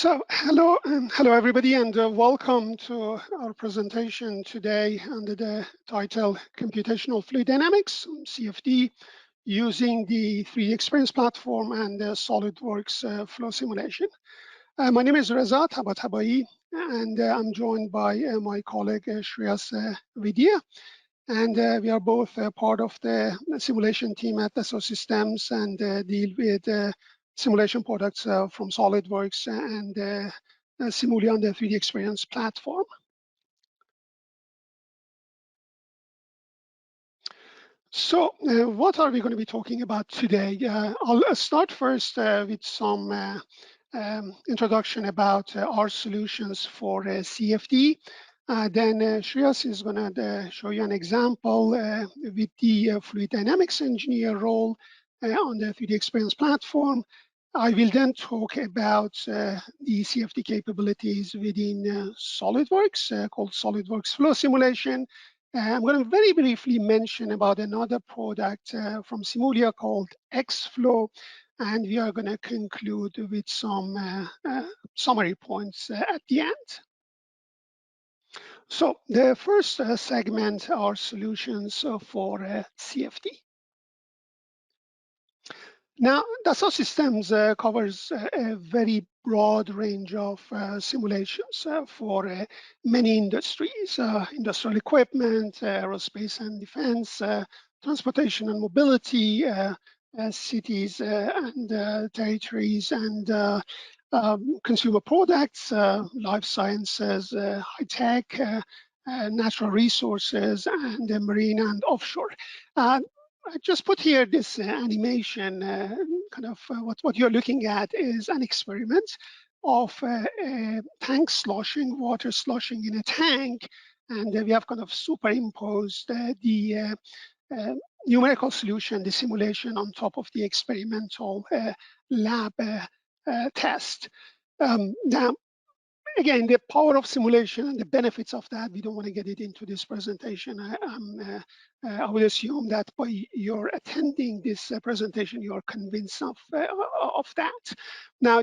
Hello everybody, and welcome to our presentation today under the title Computational Fluid Dynamics, CFD, using the 3DEXPERIENCE platform and the Solidworks flow simulation. My name is Reza Tabatabai, and I'm joined by my colleague Shreyas Vaidya, and we are both part of the simulation team at Dassault Systems and deal with simulation products from Solidworks and SIMULIA on the 3DEXPERIENCE platform. So what are we going to be talking about today? I'll start first with some introduction about our solutions for CFD. Then Shreyas is going to show you an example with the fluid dynamics engineer role on the 3DEXPERIENCE platform. I will then talk about the CFD capabilities within SolidWorks called SolidWorks Flow Simulation. I'm going to very briefly mention about another product from SIMULIA called XFlow, and we are going to conclude with some summary points at the end. So the first segment are solutions for CFD. Now, Dassault Systems covers a very broad range of simulations for many industries, industrial equipment, aerospace and defense, transportation and mobility, cities and territories, and consumer products, life sciences, high tech, natural resources, and marine and offshore. I just put here this animation, kind of what you're looking at is an experiment of tank sloshing, water sloshing in a tank, and we have kind of superimposed the numerical solution, the simulation on top of the experimental lab test. Now, again, the power of simulation and the benefits of that, we don't want to get it into this presentation. I would assume that by your attending this presentation, you are convinced of that. Now,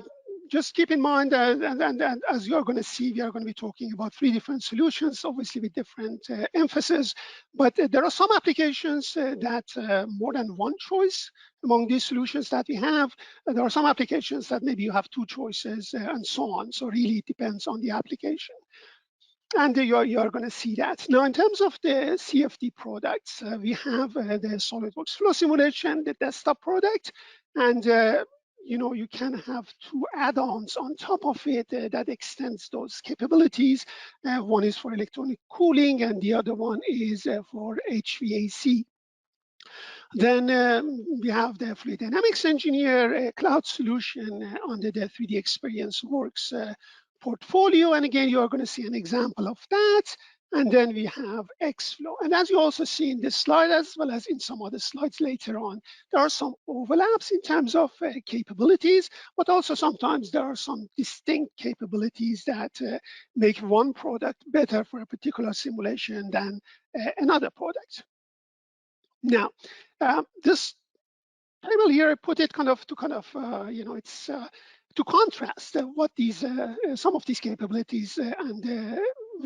just keep in mind that as you're going to see, we are going to be talking about 3 different solutions, obviously with different emphasis, but there are some applications that more than one choice among these solutions that we have. There are some applications that maybe you have 2 choices and so on. So really it depends on the application. And you're going to see that. Now, in terms of the CFD products, we have the SolidWorks Flow Simulation, the desktop product, and you can have 2 add-ons on top of it that extends those capabilities. One is for electronic cooling, and the other one is for HVAC. Then we have the Fluid Dynamics Engineer, a cloud solution under the 3DEXPERIENCE Works portfolio. And again, you are going to see an example of that. And then we have XFlow. And as you also see in this slide, as well as in some other slides later on, there are some overlaps in terms of capabilities, but also sometimes there are some distinct capabilities that make one product better for a particular simulation than another product. Now, this table here, I put it it's to contrast what these some of these capabilities and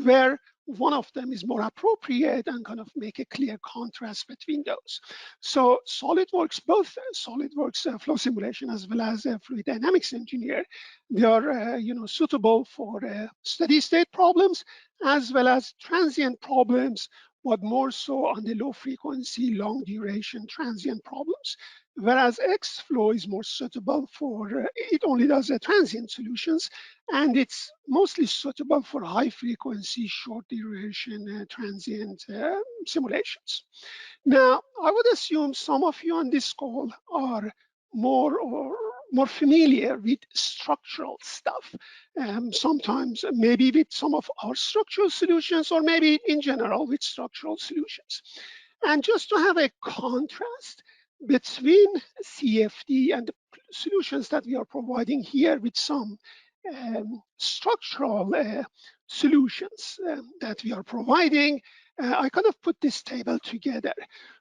where one of them is more appropriate, and kind of make a clear contrast between those. So SolidWorks, both SolidWorks Flow Simulation as well as Fluid Dynamics Engineer, they are suitable for steady state problems as well as transient problems, but more so on the low frequency, long duration transient problems. Whereas XFlow is more suitable for, it only does transient solutions, and it's mostly suitable for high frequency, short duration transient simulations. Now, I would assume some of you on this call are more familiar with structural stuff. Sometimes maybe with some of our structural solutions, or maybe in general with structural solutions. And just to have a contrast between CFD and the solutions that we are providing here with some structural solutions that we are providing, I kind of put this table together.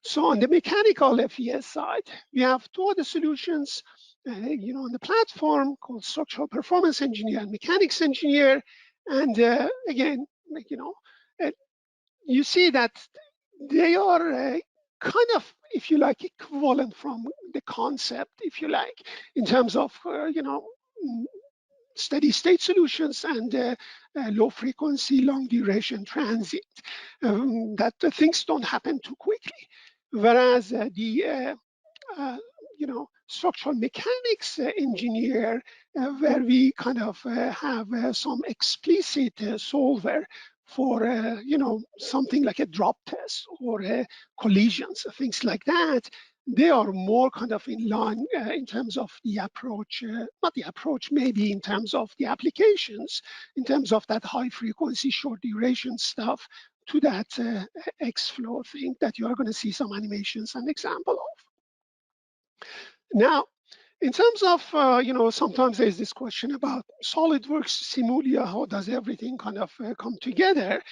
So on the mechanical FES side, we have 2 other solutions on the platform called structural performance engineer and mechanics engineer. And again, you see that they are kind of, if you like, equivalent from the concept, if you like, in terms of, steady state solutions and low frequency, long duration transit, that things don't happen too quickly. Whereas the structural mechanics engineer, where we kind of have some explicit solver for something like a drop test or collisions, things like that. They are more kind of in line in terms of the approach, not the approach, maybe in terms of the applications, in terms of that high frequency, short duration stuff, to that XFlow thing that you are going to see some animations and example of. Now, in terms of, sometimes there's this question about SolidWorks, SIMULIA, how does everything kind of come together?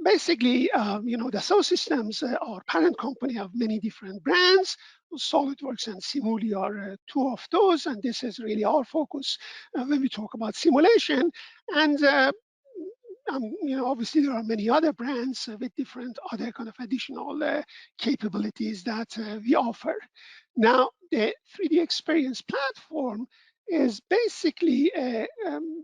Basically, Dassault Systems, our parent company, have many different brands. SolidWorks and SIMULIA are two of those, and this is really our focus when we talk about simulation. And obviously there are many other brands with different other kind of additional capabilities that we offer. Now, the 3DEXPERIENCE platform is basically a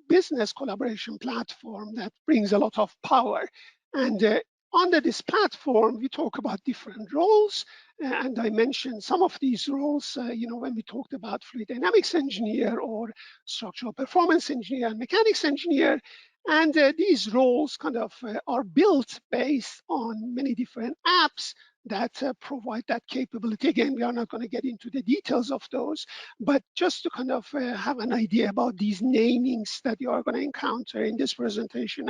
business collaboration platform that brings a lot of power. And under this platform, we talk about different roles. And I mentioned some of these roles, when we talked about fluid dynamics engineer or structural performance engineer and mechanics engineer. And these roles kind of are built based on many different apps that provide that capability. Again, we are not going to get into the details of those, but just to kind of have an idea about these namings that you are going to encounter in this presentation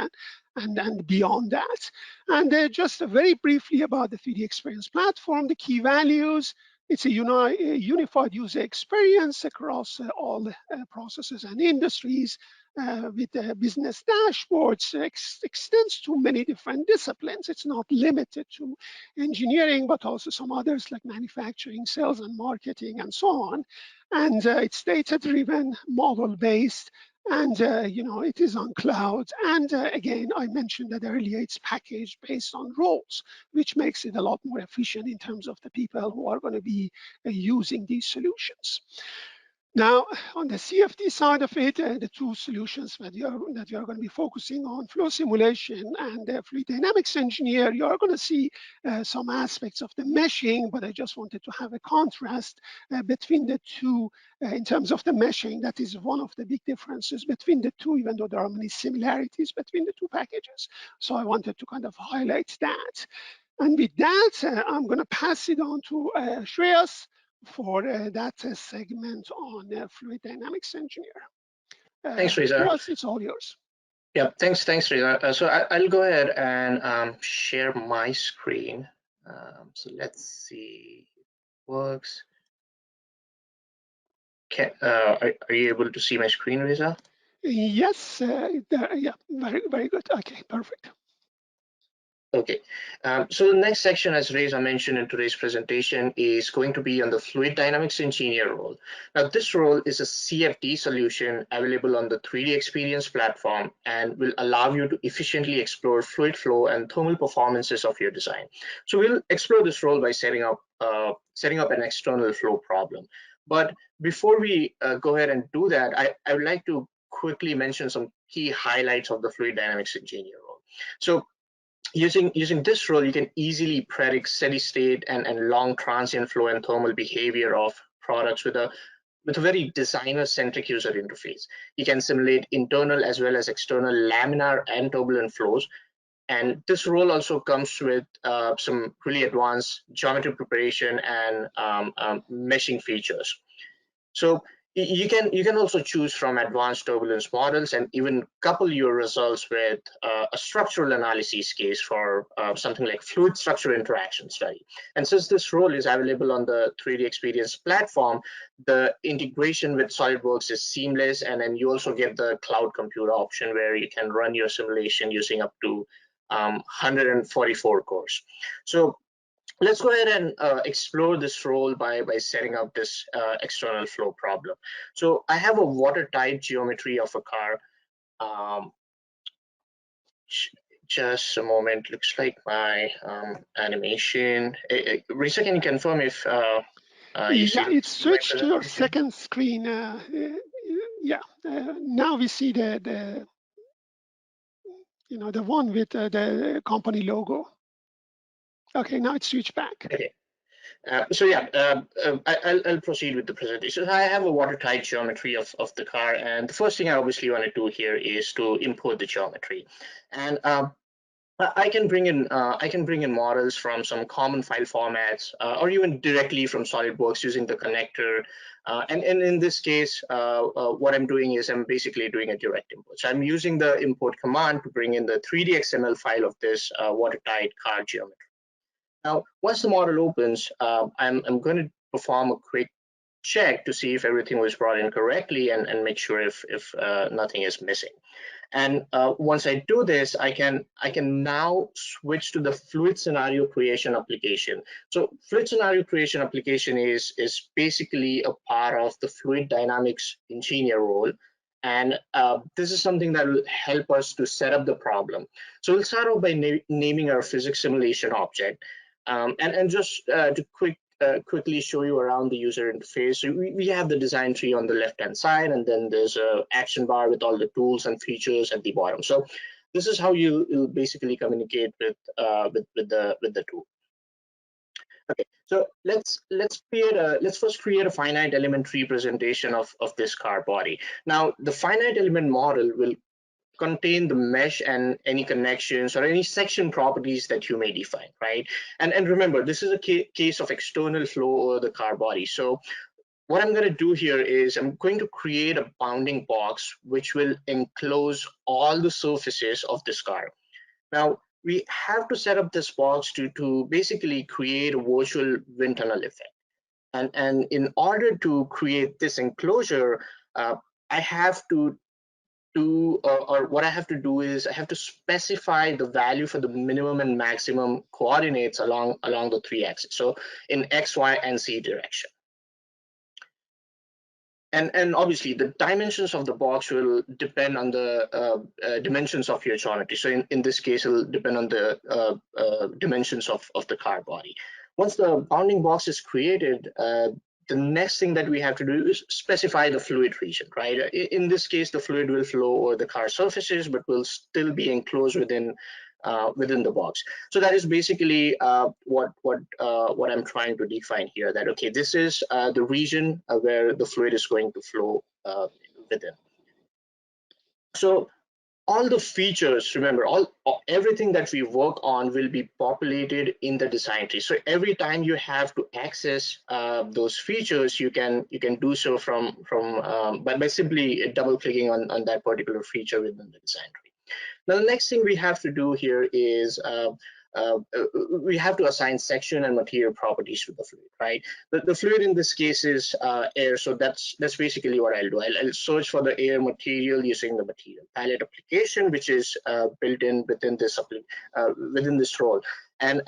and beyond that. And just very briefly about the 3DEXPERIENCE platform, the key values. It's a unified user experience across all processes and industries. With business dashboards, extends to many different disciplines. It's not limited to engineering, but also some others like manufacturing, sales and marketing, and so on. And it's data-driven, model-based, and it is on cloud. And again, I mentioned that earlier, it's packaged based on roles, which makes it a lot more efficient in terms of the people who are going to be using these solutions. Now, on the CFD side of it, the two solutions that you are going to be focusing on, flow simulation and fluid dynamics engineer, you are going to see some aspects of the meshing, but I just wanted to have a contrast between the two in terms of the meshing. That is one of the big differences between the two, even though there are many similarities between the two packages. So I wanted to kind of highlight that. And with that, I'm going to pass it on to Shreyas for that segment on fluid dynamics engineer. Thanks, Reza. Yes, it's all yours. Yeah, thanks, Reza. So I'll go ahead and share my screen. So let's see if it works. Are you able to see my screen, Reza? Yes, yeah, very good. Okay, perfect. Okay, so the next section, as Reza mentioned in today's presentation, is going to be on the fluid dynamics engineer role. Now, this role is a CFD solution available on the 3DEXPERIENCE platform and will allow you to efficiently explore fluid flow and thermal performances of your design. So we'll explore this role by setting up an external flow problem. But before we go ahead and do that, I would like to quickly mention some key highlights of the fluid dynamics engineer role. So using this role, you can easily predict steady state and long transient flow and thermal behavior of products with a very designer-centric user interface. You can simulate internal as well as external laminar and turbulent flows. And this role also comes with some really advanced geometry preparation and meshing features. So you can also choose from advanced turbulence models and even couple your results with a structural analysis case for something like fluid structure interaction study. And since this role is available on the 3DEXPERIENCE platform, the integration with SolidWorks is seamless, and then you also get the cloud compute option where you can run your simulation using up to 144 cores. So let's go ahead and explore this role by setting up this external flow problem. So I have a watertight geometry of a car. Um, just a moment. Looks like my animation. Risa, can you confirm if you Yeah, see it my switched to your presentation? second screen. Yeah, now we see the one with the company logo. Okay, now it switched back. Okay. So yeah, I'll proceed with the presentation. So I have a watertight geometry of the car, and the first thing I obviously want to do here is to import the geometry, and I can bring in models from some common file formats, or even directly from SolidWorks using the connector. And in this case, what I'm doing is I'm basically doing a direct import. So I'm using the import command to bring in the 3D XML file of this watertight car geometry. Now, once the model opens, I'm going to perform a quick check to see if everything was brought in correctly and make sure if nothing is missing. And once I do this, I can now switch to the fluid scenario creation application. So fluid scenario creation application is basically a part of the fluid dynamics engineer role. And this is something that will help us to set up the problem. So we'll start off by naming our physics simulation object. And just to quickly show you around the user interface. So we have the design tree on the left hand side, and then there's a action bar with all the tools and features at the bottom. So this is how you'll basically communicate with the tool. Okay, so let's first create a finite element representation of this car body. Now the finite element model will contain the mesh and any connections or any section properties that you may define, right? And remember, this is a case of external flow over the car body. So what I'm going to do here is I'm going to create a bounding box which will enclose all the surfaces of this car. Now, we have to set up this box to basically create a virtual wind tunnel effect. And in order to create this enclosure, I have to or what I have to do is I have to specify the value for the minimum and maximum coordinates along the three axes. So in X, Y, and Z direction. And obviously the dimensions of the box will depend on the dimensions of your geometry. So in this case, it'll depend on the dimensions of the car body. Once the bounding box is created, the next thing that we have to do is specify the fluid region, right? In this case, the fluid will flow over the car surfaces, but will still be enclosed within the box. So that is basically what I'm trying to define here. That okay, this is the region where the fluid is going to flow within. So all the features, remember, everything that we work on will be populated in the design tree. So every time you have to access those features, you can do so by simply double clicking on that particular feature within the design tree. Now, the next thing we have to do here is we have to assign section and material properties to the fluid, right? The fluid in this case is air, so that's basically what I'll do. I'll search for the air material using the material palette application, which is built in within this role. And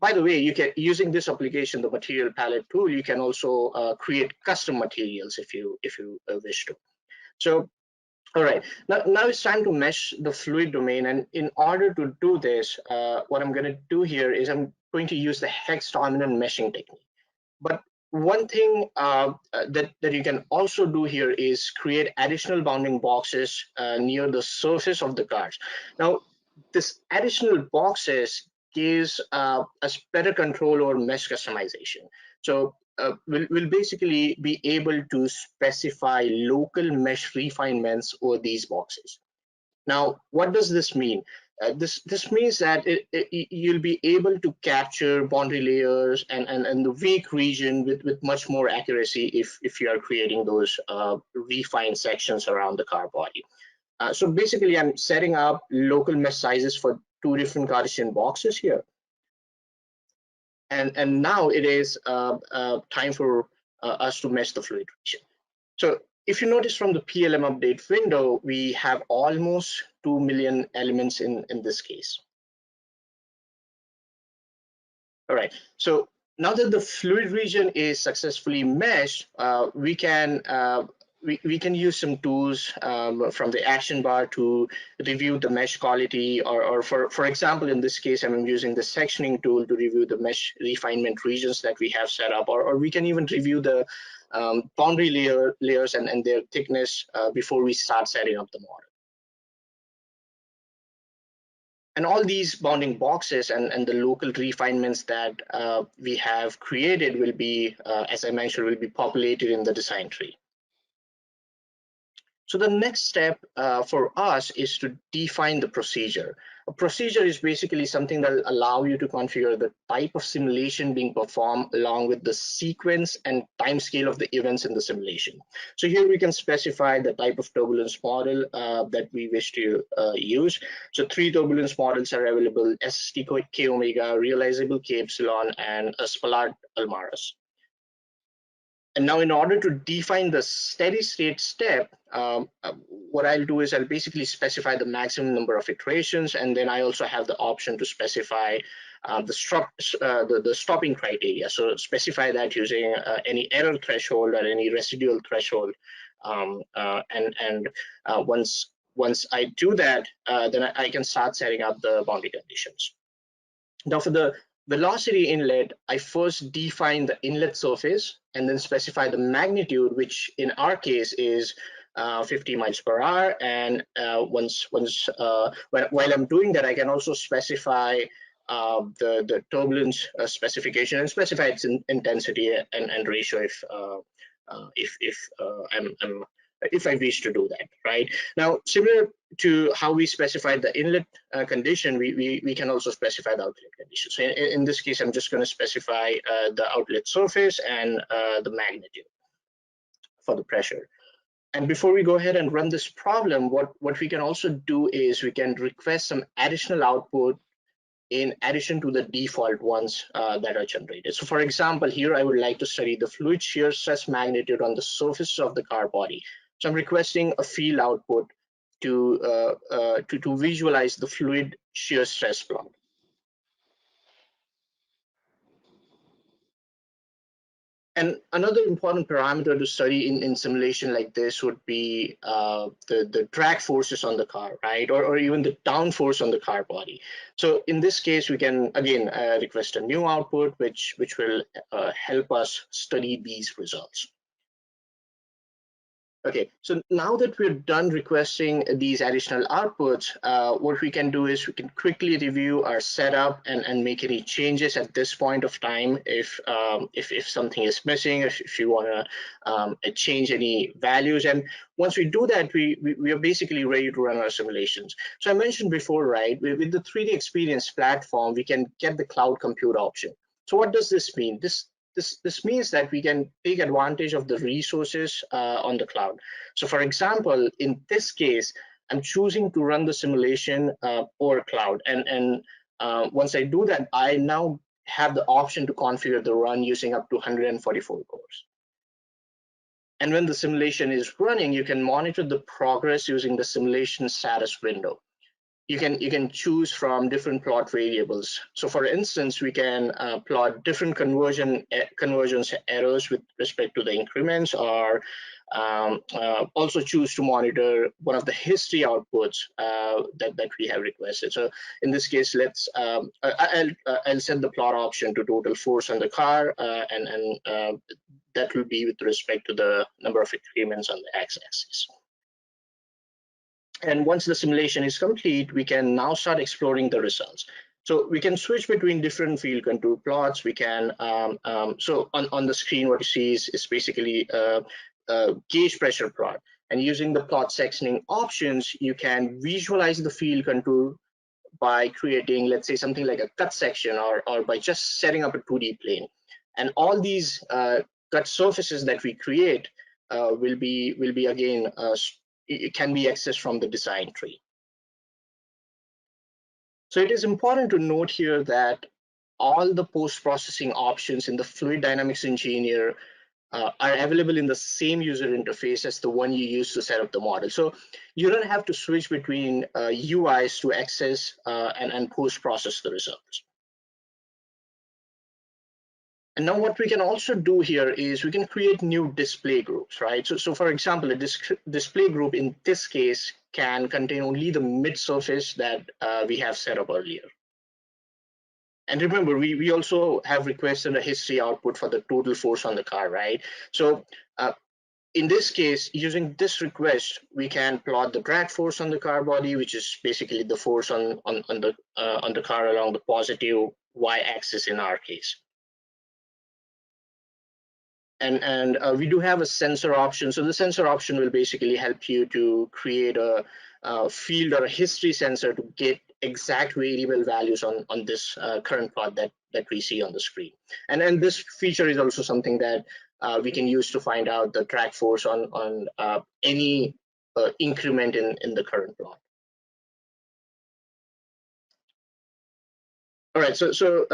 by the way, you can using this application, the material palette tool, you can also create custom materials if you wish to. So all right, now it's time to mesh the fluid domain. And in order to do this, what I'm going to do here is I'm going to use the hex dominant meshing technique. But one thing that you can also do here is create additional bounding boxes near the surface of the cars. Now, this additional boxes gives us better control over mesh customization. So we'll basically be able to specify local mesh refinements over these boxes. Now, what does this mean? This means that you'll be able to capture boundary layers and the weak region with much more accuracy if you are creating those refined sections around the car body. So basically, I'm setting up local mesh sizes for two different Cartesian boxes here. And now it is time for us to mesh the fluid region. So if you notice from the PLM update window, we have almost 2 million elements in this case. All right. So now that the fluid region is successfully meshed, we can use some tools from the action bar to review the mesh quality, or for example, in this case, I'm using the sectioning tool to review the mesh refinement regions that we have set up, or we can even review the boundary layers and their thickness before we start setting up the model. And all these bounding boxes and the local refinements that we have created will be, as I mentioned, will be populated in the design tree. So the next step for us is to define the procedure. A procedure is basically something that will allow you to configure the type of simulation being performed along with the sequence and time scale of the events in the simulation. So here we can specify the type of turbulence model that we wish to use. So 3 turbulence models are available: SST K omega, realizable K epsilon, and a Spallard Almaraz. And now in order to define the steady state step, what I'll do is I'll basically specify the maximum number of iterations, and then I also have the option to specify the stopping criteria. So specify that using any error threshold or any residual threshold. Once I do that, then I can start setting up the boundary conditions. Now for the velocity inlet, I first define the inlet surface and then specify the magnitude, which in our case is 50 miles per hour. And while I'm doing that, I can also specify the turbulence specification and specify its intensity and ratio if I wish to do that, right? Now, similar to how we specified the inlet condition, we can also specify the outlet condition. So in this case, I'm just going to specify the outlet surface and the magnitude for the pressure. And before we go ahead and run this problem, what we can also do is we can request some additional output in addition to the default ones that are generated. So for example, here I would like to study the fluid shear stress magnitude on the surface of the car body. So I'm requesting a field output to visualize the fluid shear stress plot. And another important parameter to study in simulation like this would be the drag forces on the car, right? Or even the down force on the car body. So in this case, we can again request a new output, which will help us study these results. Okay, so now that we're done requesting these additional outputs, what we can do is we can quickly review our setup and make any changes at this point of time if something is missing, if you want to change any values. And once we do that, we are basically ready to run our simulations. So I mentioned before, right, with the 3DEXPERIENCE platform, we can get the cloud compute option. So what does this mean? This means that we can take advantage of the resources on the cloud. So for example, in this case, I'm choosing to run the simulation over cloud. And once I do that, I now have the option to configure the run using up to 144 cores. And when the simulation is running, you can monitor the progress using the simulation status window. You can choose from different plot variables. So for instance, we can plot different conversions errors with respect to the increments, or also choose to monitor one of the history outputs that we have requested. So in this case, I'll set the plot option to total force on the car, and that will be with respect to the number of increments on the x-axis. And once the simulation is complete, we can now start exploring the results. So we can switch between different field contour plots. We can, so on the screen, what you see is basically a gauge pressure plot. And using the plot sectioning options, you can visualize the field contour by creating, let's say, something like a cut section, or by just setting up a 2D plane. And all these cut surfaces that we create will be again, it can be accessed from the design tree. So it is important to note here that all the post-processing options in the Fluid Dynamics Engineer are available in the same user interface as the one you use to set up the model. So you don't have to switch between UIs to access and post-process the results. And now what we can also do here is we can create new display groups, right? So for example, a display group in this case can contain only the mid surface that we have set up earlier. And remember, we also have requested a history output for the total force on the car, right? So in this case, using this request, we can plot the drag force on the car body, which is basically the force on the car along the positive y-axis in our case. And we do have a sensor option. So the sensor option will basically help you to create a field or a history sensor to get exact variable values on this current plot that we see on the screen. And this feature is also something that we can use to find out the drag force on any increment in the current plot. All right, so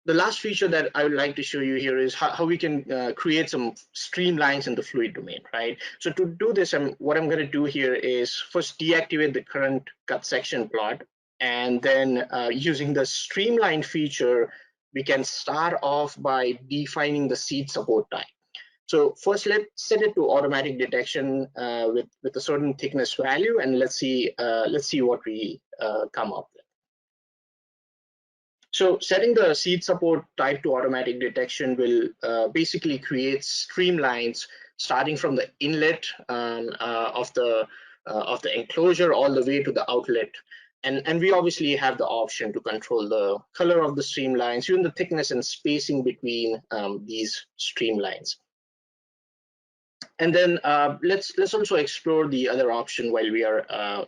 the last feature that I would like to show you here is how we can create some streamlines in the fluid domain, right? So to do this, what I'm going to do here is first deactivate the current cut section plot, and then using the streamline feature, we can start off by defining the seed support type. So first, let's set it to automatic detection with a certain thickness value, and let's see what we come up with. So setting the seed support type to automatic detection will basically create streamlines starting from the inlet of the enclosure all the way to the outlet. And we obviously have the option to control the color of the streamlines, even the thickness and spacing between these streamlines. And then let's also explore the other option while we are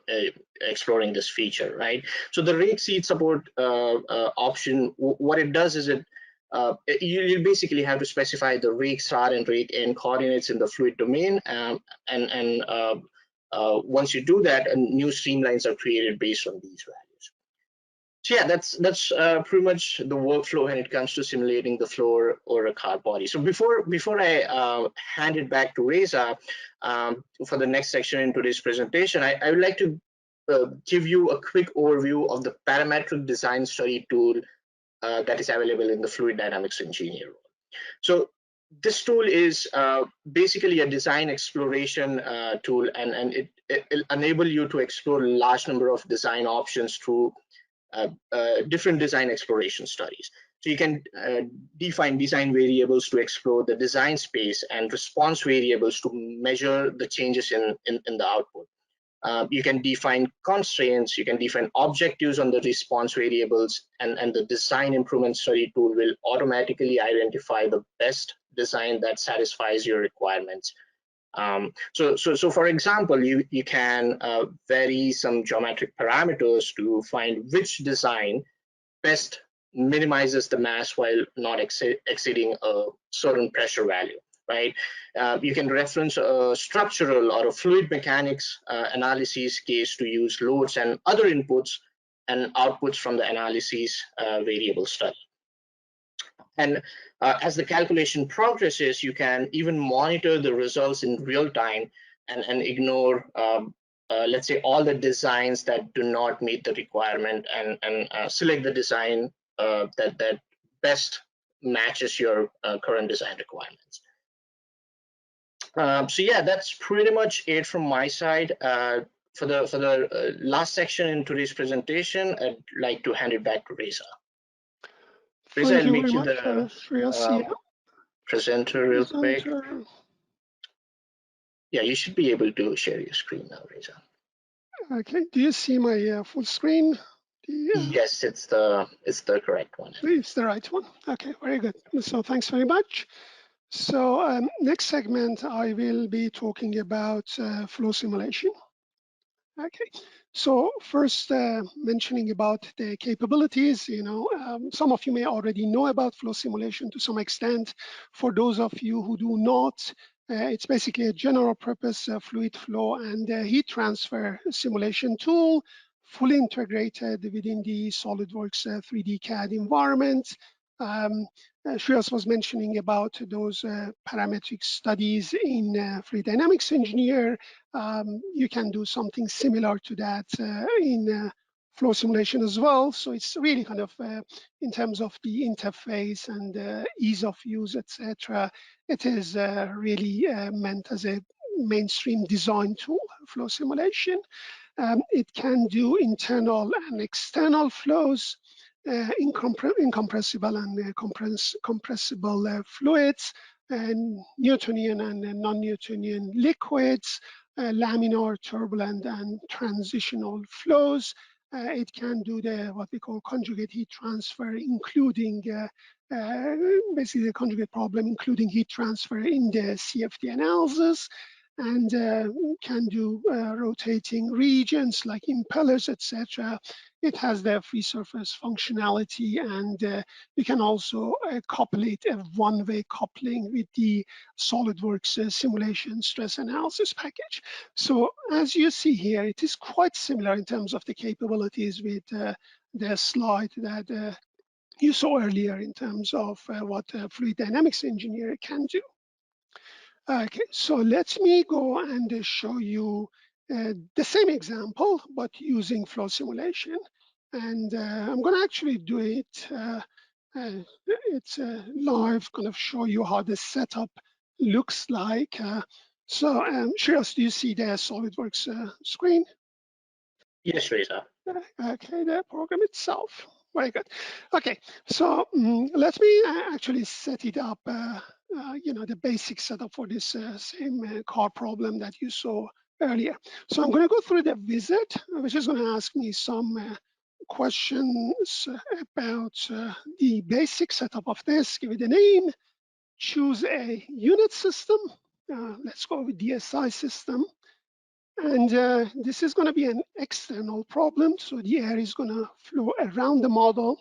exploring this feature, right? So the rake seed support option, what it does is you basically have to specify the rake start and rake end coordinates in the fluid domain, and once you do that, new streamlines are created based on these values. So yeah, that's pretty much the workflow when it comes to simulating the floor or a car body. So before I hand it back to Reza for the next section in today's presentation, I would like to give you a quick overview of the parametric design study tool that is available in the Fluid Dynamics Engineer role. So this tool is basically a design exploration tool, and it'll enable you to explore a large number of design options through different design exploration studies. So you can define design variables to explore the design space and response variables to measure the changes in the output. You can define constraints, you can define objectives on the response variables, and the design improvement study tool will automatically identify the best design that satisfies your requirements. So for example, you can vary some geometric parameters to find which design best minimizes the mass while not exceeding a certain pressure value, right? You can reference a structural or a fluid mechanics analysis case to use loads and other inputs and outputs from the analysis variable study. And as the calculation progresses, you can even monitor the results in real time and ignore, let's say, all the designs that do not meet the requirement, and select the design that best matches your current design requirements. So yeah, that's pretty much it from my side. For the last section in today's presentation, I'd like to hand it back to Reza. Reza, I'll make you the presenter real quick. Yeah, you should be able to share your screen now, Reza. Okay, do you see my full screen? Yes, it's the correct one. It's the right one. Okay, very good. So thanks very much. So next segment, I will be talking about flow simulation. Okay, so first mentioning about the capabilities, some of you may already know about flow simulation to some extent. For those of you who do not, it's basically a general purpose fluid flow and heat transfer simulation tool, fully integrated within the SolidWorks 3D CAD environment. Shreyas was mentioning about those parametric studies in Fluid Dynamics Engineer. You can do something similar to that in flow simulation as well. So it's really kind of in terms of the interface and ease of use, etc. It is really meant as a mainstream design tool, flow simulation. It can do internal and external flows, incompressible and compressible fluids, and Newtonian and non-Newtonian liquids, laminar, turbulent, and transitional flows. It can do what we call conjugate heat transfer, including basically the conjugate problem, including heat transfer in the CFD analysis, and can do rotating regions like impellers, etc. It has the free surface functionality, and we can also couple it, a one-way coupling with the Solidworks simulation stress analysis package. So as you see here, it is quite similar in terms of the capabilities with the slide that you saw earlier in terms of what a fluid dynamics engineer can do. Okay, so let me go and show you the same example, but using flow simulation. And I'm going to actually do it. It's live, kind of show you how the setup looks like. So, Shreyas, do you see the SolidWorks screen? Yes, Reza. Okay, the program itself. Very good. Okay, so let me actually set it up, the basic setup for this same car problem that you saw earlier. So I'm going to go through the visit, which is going to ask me some questions about the basic setup of this, give it a name, choose a unit system. Let's go with DSI system. And this is going to be an external problem. So the air is going to flow around the model.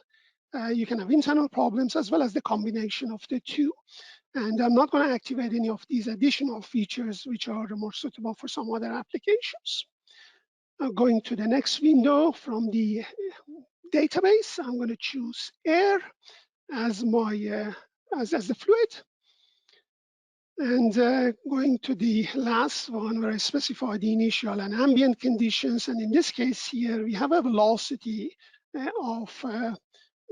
You can have internal problems as well as the combination of the two. And I'm not going to activate any of these additional features, which are more suitable for some other applications. Going to the next window from the database, I'm going to choose air as my as the fluid. And going to the last one where I specify the initial and ambient conditions. And in this case here, we have a velocity of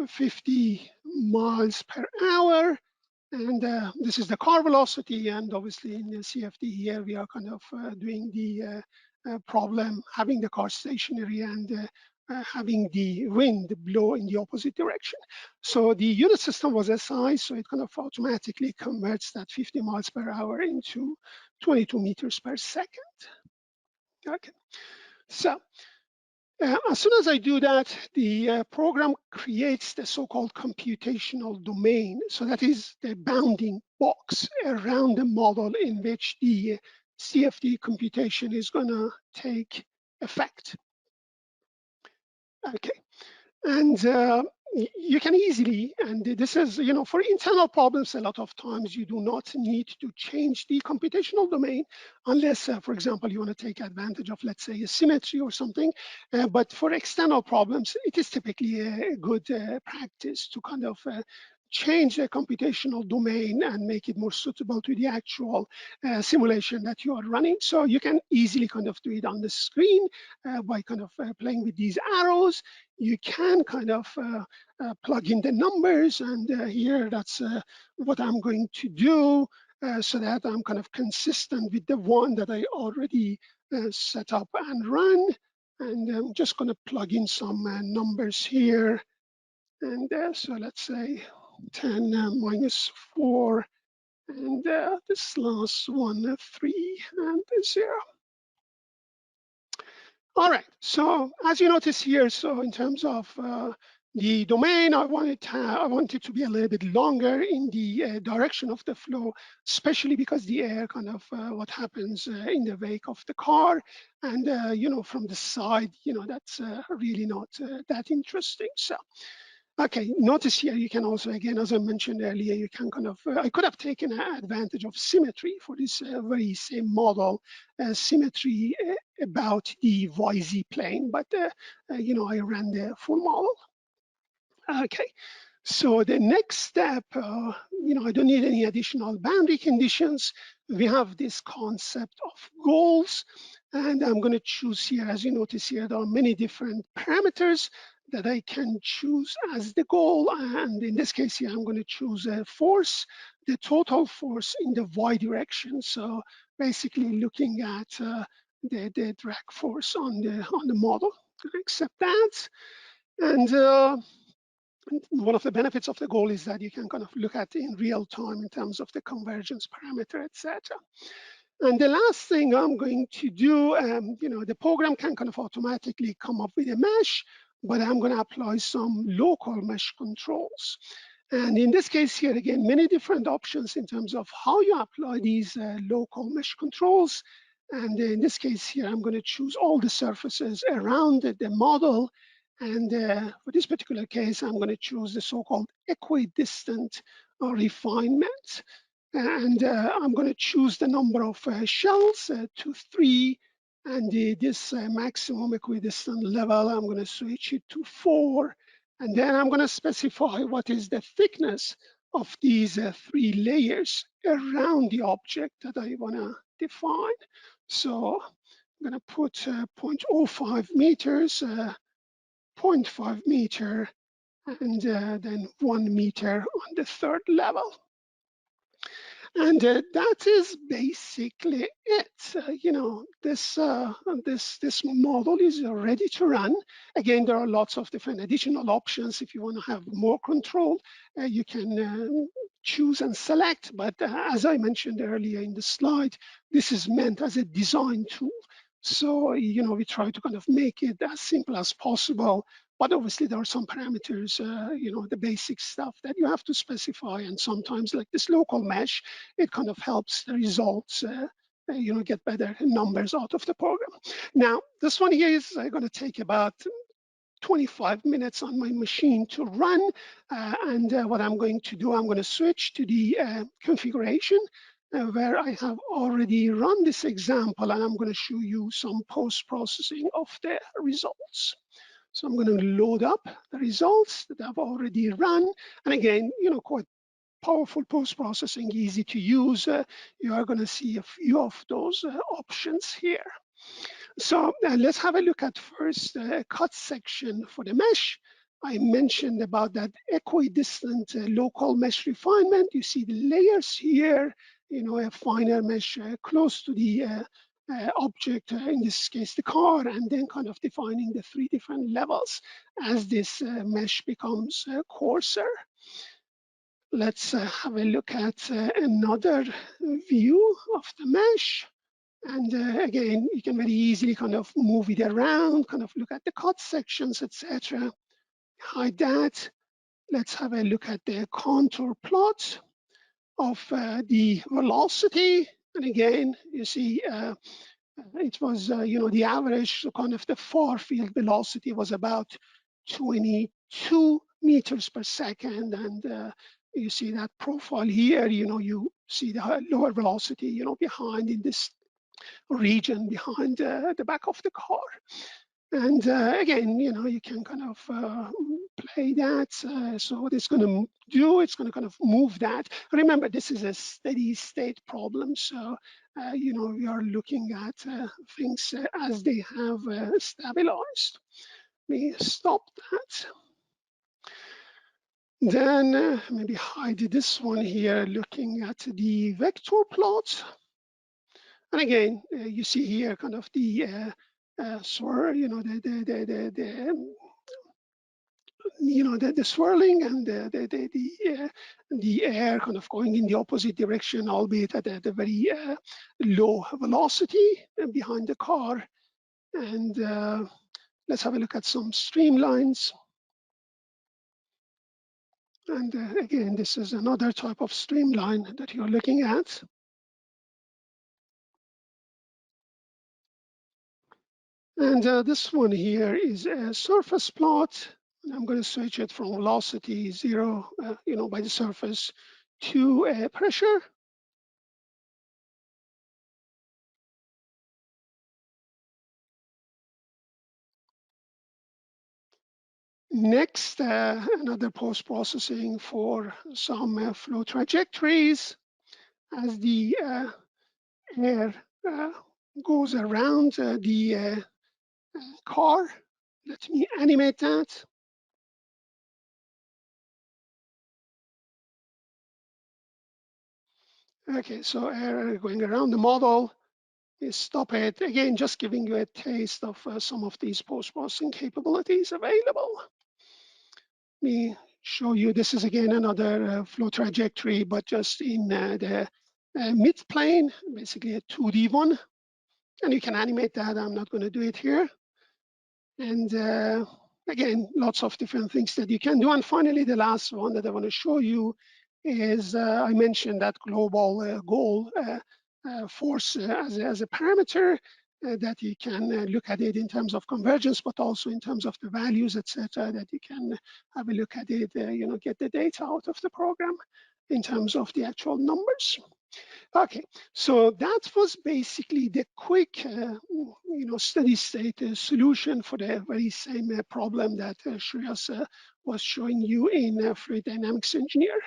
50 miles per hour. And this is the car velocity. And obviously in the CFD here, we are kind of doing the problem, having the car stationary and having the wind blow in the opposite direction. So the unit system was SI, so it kind of automatically converts that 50 miles per hour into 22 meters per second. Okay, so as soon as I do that, the program creates the so-called computational domain. So that is the bounding box around the model in which the CFD computation is going to take effect. Okay, and you can easily, and this is, for internal problems, a lot of times you do not need to change the computational domain unless, for example, you want to take advantage of, let's say, a symmetry or something. But for external problems, it is typically a good practice to kind of change the computational domain and make it more suitable to the actual simulation that you are running. So you can easily kind of do it on the screen by kind of playing with these arrows. You can kind of plug in the numbers, and here that's what I'm going to do so that I'm kind of consistent with the one that I already set up and run. And I'm just going to plug in some numbers here. And so let's say 10 minus 4, and this last one, 3 and 0. All right, so as you notice here, so in terms of the domain, I want it to be a little bit longer in the direction of the flow, especially because the air kind of what happens in the wake of the car, and from the side, that's really not that interesting. So. Okay, notice here you can also, again, as I mentioned earlier, you can kind of, I could have taken advantage of symmetry for this very same model, symmetry about the YZ plane, but, I ran the full model. Okay, So the next step, I don't need any additional boundary conditions. We have this concept of goals, and I'm going to choose here, as you notice here, there are many different parameters that I can choose as the goal. And in this case here, I'm going to choose a force, the total force in the y direction. So basically looking at the drag force on the model. I accept that. And one of the benefits of the goal is that you can kind of look at it in real time in terms of the convergence parameter, etc. And the last thing I'm going to do, the program can kind of automatically come up with a mesh, but I'm going to apply some local mesh controls. And in this case here, again, many different options in terms of how you apply these local mesh controls. And in this case here, I'm going to choose all the surfaces around the model. And for this particular case, I'm going to choose the so-called equidistant refinement. And I'm going to choose the number of shells to 3. And this maximum equidistant level, I'm going to switch it to 4. And then I'm going to specify what is the thickness of these 3 layers around the object that I want to define. So I'm going to put 0.05 meters, 0.5 meter, and then 1 meter on the third level. And that is basically it. This model is ready to run. Again, there are lots of different additional options. If you want to have more control, you can choose and select. But as I mentioned earlier in the slide, this is meant as a design tool. So, we try to kind of make it as simple as possible. But obviously, there are some parameters, the basic stuff that you have to specify. And sometimes, like this local mesh, it kind of helps the results, get better numbers out of the program. Now, this one here is going to take about 25 minutes on my machine to run. And what I'm going to do, I'm going to switch to the configuration where I have already run this example, and I'm going to show you some post-processing of the results. So I'm going to load up the results that I've already run. And again, quite powerful post-processing, easy to use. You are going to see a few of those options here. So let's have a look at first the cut section for the mesh. I mentioned about that equidistant local mesh refinement. You see the layers here, a finer mesh close to the object, in this case, the car, and then kind of defining the 3 different levels as this mesh becomes coarser. Let's have a look at another view of the mesh. And again, you can very easily kind of move it around, kind of look at the cut sections, etc. Hide that. Let's have a look at the contour plot of the velocity. And again, you see it was, the average, so kind of the far field velocity was about 22 meters per second. And you see that profile here, you see the lower velocity, behind in this region behind the back of the car. And again, you can kind of play that. So what it's going to do, it's going to kind of move that. Remember, this is a steady state problem. So, we are looking at things as they have stabilized. Let me stop that. Then maybe hide this one here, looking at the vector plot. And again, you see here kind of the swirl, the swirling and the air kind of going in the opposite direction, albeit at a very low velocity behind the car. And let's have a look at some streamlines. And again, this is another type of streamline that you're looking at. And this one here is a surface plot. And I'm going to switch it from velocity 0, by the surface, to pressure. Next, another post-processing for some flow trajectories as the air goes around the car. Let me animate that. Okay, so air going around the model. Stop it. Again, just giving you a taste of some of these post-processing capabilities available. Let me show you. This is again another flow trajectory, but just in the mid-plane, basically a 2D one. And you can animate that. I'm not going to do it here. And again, lots of different things that you can do. And finally, the last one that I want to show you is I mentioned that global goal force as a parameter that you can look at it in terms of convergence, but also in terms of the values, etc., that you can have a look at it, get the data out of the program in terms of the actual numbers. Okay, so that was basically the quick, steady state solution for the very same problem that Shreyas was showing you in Fluid Dynamics Engineer.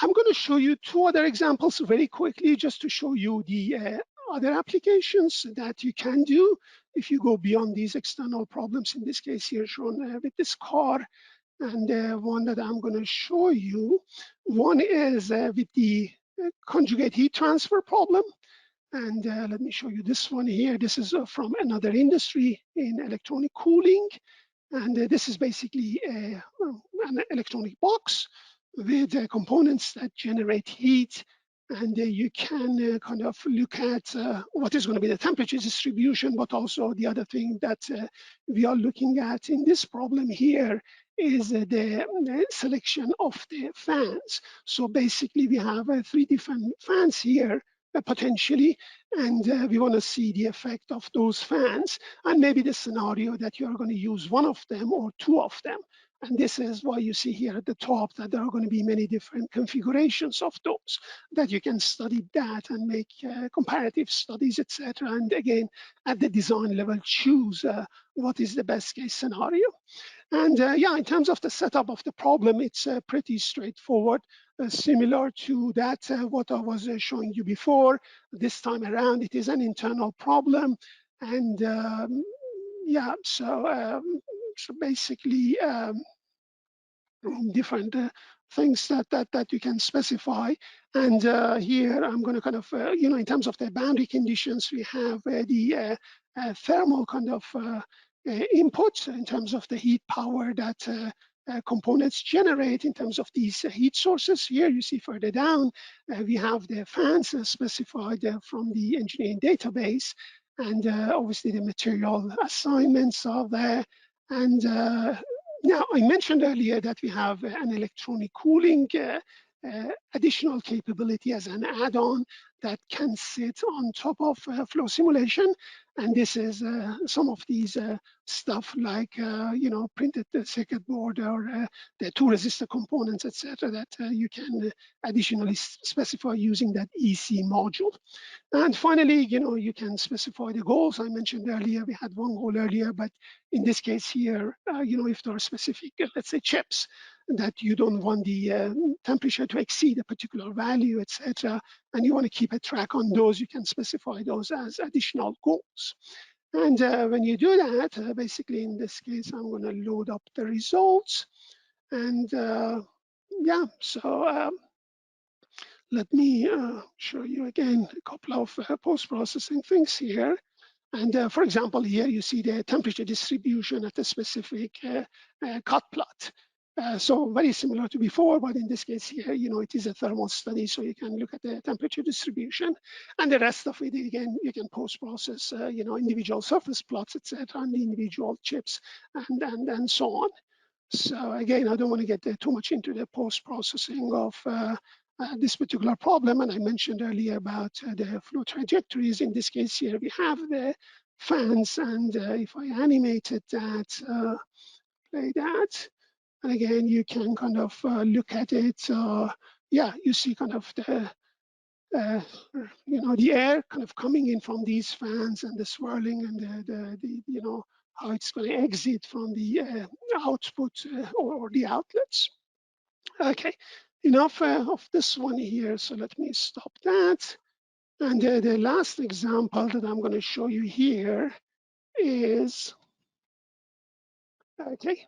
I'm going to show you two other examples very quickly, just to show you the other applications that you can do if you go beyond these external problems. In this case here, shown with this car. And one that I'm going to show you, one is with the conjugate heat transfer problem. And let me show you this one here. This is from another industry in electronic cooling. And this is basically an electronic box with components that generate heat. And you can kind of look at what is going to be the temperature distribution, but also the other thing that we are looking at in this problem here is the selection of the fans. So basically, we have 3 different fans here potentially, and we want to see the effect of those fans, and maybe the scenario that you're going to use one of them or two of them. And this is why you see here at the top that there are going to be many different configurations of those, that you can study that and make comparative studies, etc. And again, at the design level, choose what is the best case scenario. And yeah, in terms of the setup of the problem, it's pretty straightforward, similar to that what I was showing you before. This time around, it is an internal problem. And yeah, so basically different things that you can specify. And here I'm going to kind of, in terms of the boundary conditions, we have the thermal kind of input in terms of the heat power that components generate in terms of these heat sources. Here you see further down, we have the fans specified from the engineering database, and obviously the material assignments are there. And now, I mentioned earlier that we have an electronic cooling additional capability as an add-on that can sit on top of flow simulation. And this is some of these stuff like, printed circuit board or the 2 resistor components, etc., that you can additionally specify using that EC module. And finally, you can specify the goals. I mentioned earlier, we had one goal earlier, but in this case here, if there are specific, let's say, chips that you don't want the temperature to exceed a particular value, etc., and you want to keep a track on those, you can specify those as additional goals. And when you do that, basically in this case, I'm going to load up the results. And yeah, so let me show you again a couple of post-processing things here. And for example, here you see the temperature distribution at a specific cut plot. So very similar to before, but in this case here, it is a thermal study, so you can look at the temperature distribution. And the rest of it, again, you can post-process, individual surface plots, etc., and the individual chips, and so on. So again, I don't want to get too much into the post-processing of this particular problem. And I mentioned earlier about the flow trajectories. In this case here, we have the fans. And if I animated that, play that, and again, you can kind of look at it. Yeah, you see kind of the the air kind of coming in from these fans and the swirling and the how it's going to exit from the output or the outlets. Okay, enough of this one here. So let me stop that. And the last example that I'm going to show you here is, okay,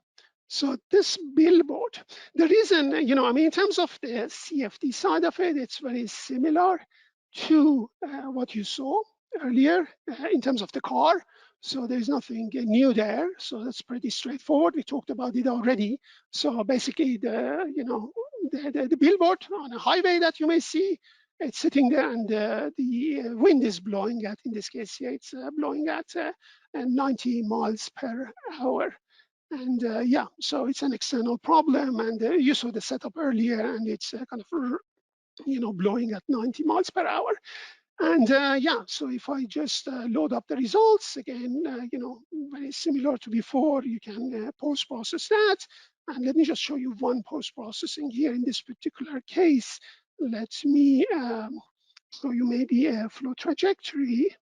so this billboard. The reason, I mean, in terms of the CFD side of it, it's very similar to what you saw earlier in terms of the car. So there's nothing new there. So that's pretty straightforward. We talked about it already. So basically, the billboard on a highway that you may see, it's sitting there, and the wind is blowing at, in this case here, it's blowing at 90 miles per hour. And yeah, so it's an external problem, and you saw the setup earlier, and it's kind of blowing at 90 miles per hour. And yeah, so if I just load up the results again, very similar to before, you can post-process that. And let me just show you one post-processing here in this particular case. Let me show you maybe a flow trajectory.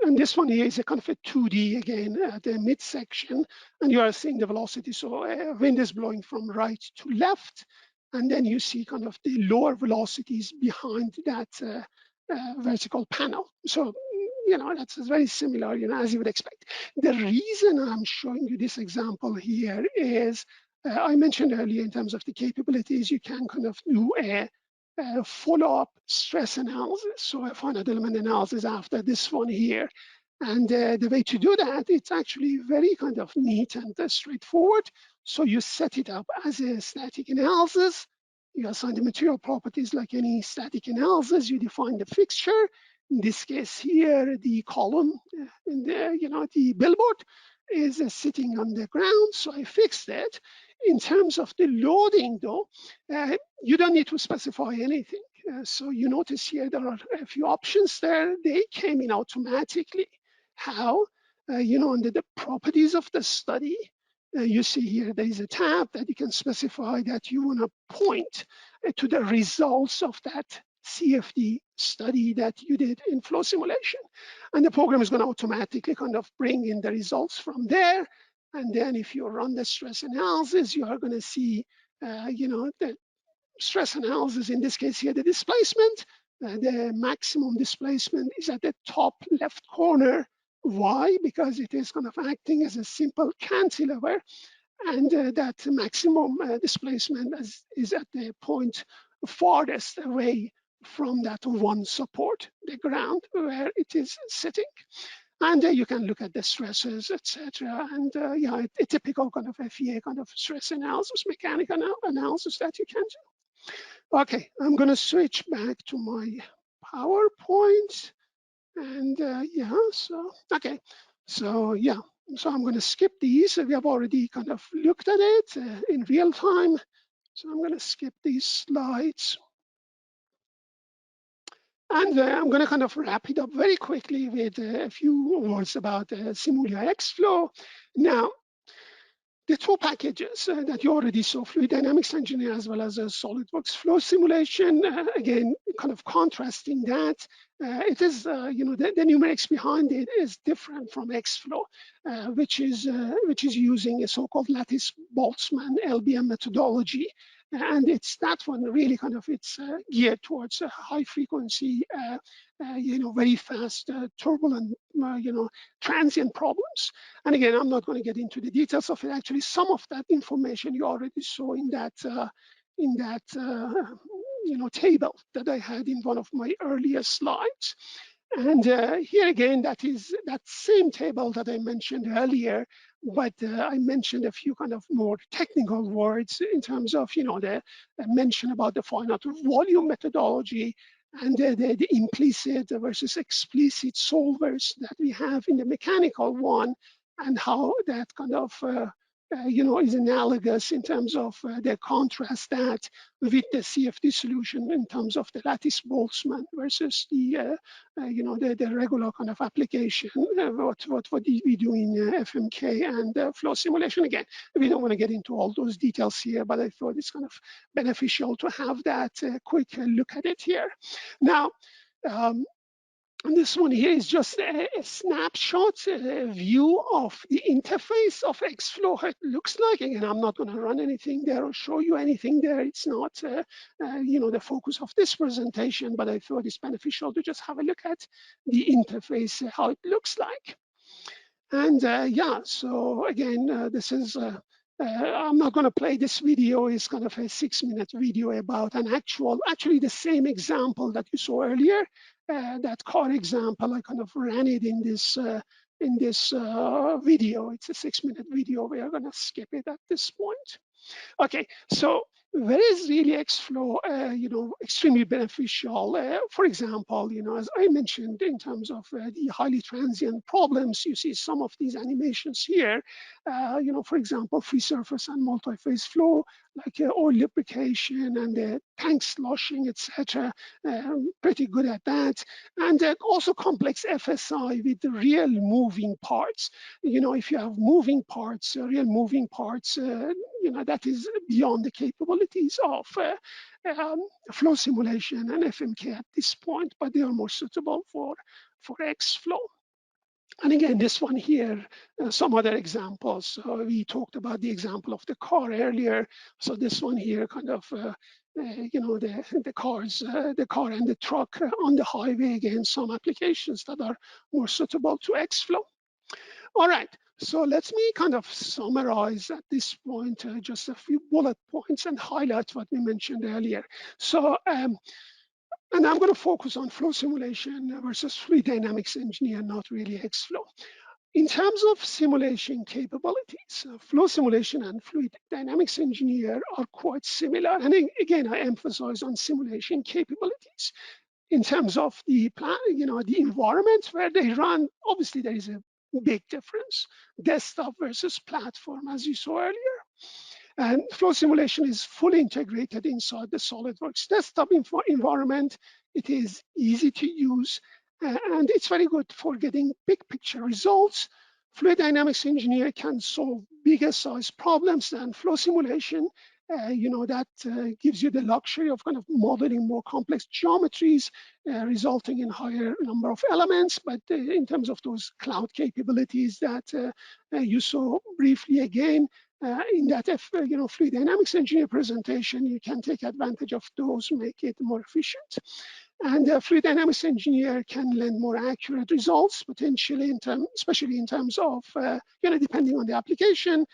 And this one here is a kind of a 2D again at the midsection, and you are seeing the velocity. So wind is blowing from right to left, and then you see kind of the lower velocities behind that vertical panel. So that's very similar, as you would expect. The reason I'm showing you this example here is I mentioned earlier in terms of the capabilities, you can kind of do a follow-up stress analysis, so a finite element analysis after this one here. And the way to do that, it's actually very kind of neat and straightforward. So you set it up as a static analysis. You assign the material properties like any static analysis. You define the fixture. In this case here, the column in the billboard is sitting on the ground. So I fixed it. In terms of the loading, though, you don't need to specify anything. So you notice here there are a few options there. They came in automatically. How? Under the properties of the study, you see here there is a tab that you can specify that you want to point to the results of that CFD study that you did in flow simulation. And the program is going to automatically kind of bring in the results from there. And then if you run the stress analysis, you are going to see, the stress analysis, in this case here, the displacement. The maximum displacement is at the top left corner. Why? Because it is kind of acting as a simple cantilever. And that maximum displacement is at the point farthest away from that one support, the ground, where it is sitting. And you can look at the stresses, etc. And yeah, a typical kind of FEA kind of stress analysis, mechanical analysis that you can do. Okay, I'm going to switch back to my PowerPoint. And yeah, so, okay. So yeah, so I'm going to skip these. We have already kind of looked at it in real time. So I'm going to skip these slides. And I'm going to kind of wrap it up very quickly with a few words about SIMULIA XFlow. Now, the two packages that you already saw, Fluid Dynamics Engineer as well as a Solidworks flow simulation, again, kind of contrasting that, it is, the numerics behind it is different from XFlow, which is using a so-called lattice Boltzmann LBM methodology. And it's that one really kind of, it's geared towards high frequency, very fast, turbulent, transient problems. And again, I'm not going to get into the details of it. Actually, some of that information you already saw in that table that I had in one of my earlier slides. And here again, that is that same table that I mentioned earlier, but I mentioned a few kind of more technical words in terms of, the mention about the finite volume methodology and the implicit versus explicit solvers that we have in the mechanical one, and how that kind of is analogous in terms of the contrast that with the CFD solution in terms of the lattice Boltzmann versus the regular kind of application, what we do in FMK and flow simulation. Again, we don't want to get into all those details here, but I thought it's kind of beneficial to have that quick look at it here. Now, And this one here is just a snapshot view of the interface of XFlow, how it looks like. Again, I'm not going to run anything there or show you anything there. It's not the focus of this presentation, but I thought it's beneficial to just have a look at the interface, how it looks like. And yeah, so again, this is, I'm not going to play this video. It's kind of a 6-minute video about an actually the same example that you saw earlier, that car example. I kind of ran it in this video. It's a 6-minute video. We are going to skip it at this point. Okay, so where is really XFlow, extremely beneficial? For example, as I mentioned, in terms of the highly transient problems, you see some of these animations here. For example, free surface and multi-phase flow, like oil lubrication and tank sloshing, etc. Pretty good at that. And also complex FSI with the real moving parts. If you have moving parts, real moving parts, that is beyond the capabilities of flow simulation and FMK at this point, but they are more suitable for XFlow. And again, this one here, some other examples. We talked about the example of the car earlier. So this one here kind of, the car and the truck on the highway, again, some applications that are more suitable to XFlow. All right, so let me kind of summarize at this point just a few bullet points and highlight what we mentioned earlier. So, and I'm going to focus on flow simulation versus fluid dynamics engineer, not really XFlow. In terms of simulation capabilities, flow simulation and fluid dynamics engineer are quite similar. And again, I emphasize on simulation capabilities. In terms of the the environment where they run, obviously there is a big difference, desktop versus platform, as you saw earlier. And flow simulation is fully integrated inside the Solidworks desktop environment. It is easy to use, and it's very good for getting big picture results. Fluid dynamics engineer can solve bigger size problems than flow simulation. That gives you the luxury of kind of modeling more complex geometries, resulting in higher number of elements. But in terms of those cloud capabilities that you saw briefly again, in that fluid dynamics engineer presentation, you can take advantage of those, make it more efficient. And fluid dynamics engineer can lend more accurate results, potentially, especially in terms of, depending on the application,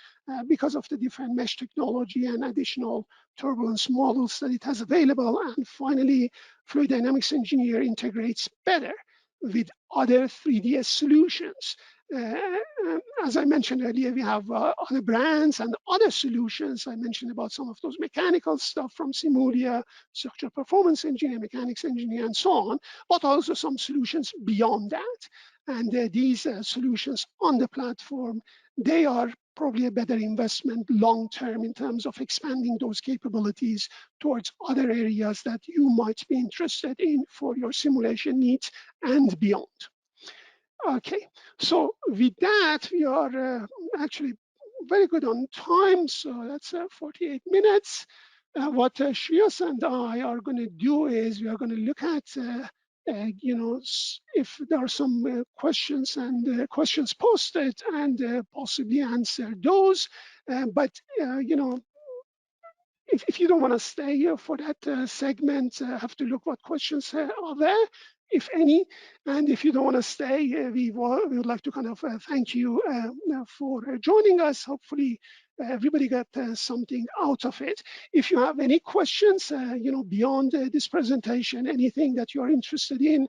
because of the different mesh technology and additional turbulence models that it has available. And finally, fluid dynamics engineer integrates better with other 3DS solutions. As I mentioned earlier, we have other brands and other solutions. I mentioned about some of those mechanical stuff from SIMULIA, structural performance engineer, mechanics engineer, and so on, but also some solutions beyond that. And these solutions on the platform, they are probably a better investment long-term in terms of expanding those capabilities towards other areas that you might be interested in for your simulation needs and beyond. Okay, so with that, we are actually very good on time. So that's 48 minutes. What Shreyas and I are going to do is we are going to look at, if there are some questions and questions posted and possibly answer those. But if you don't want to stay here for that segment, have to look what questions are there, if any. And if you don't want to stay, we would like to kind of thank you for joining us. Hopefully, everybody got something out of it. If you have any questions, beyond this presentation, anything that you're interested in,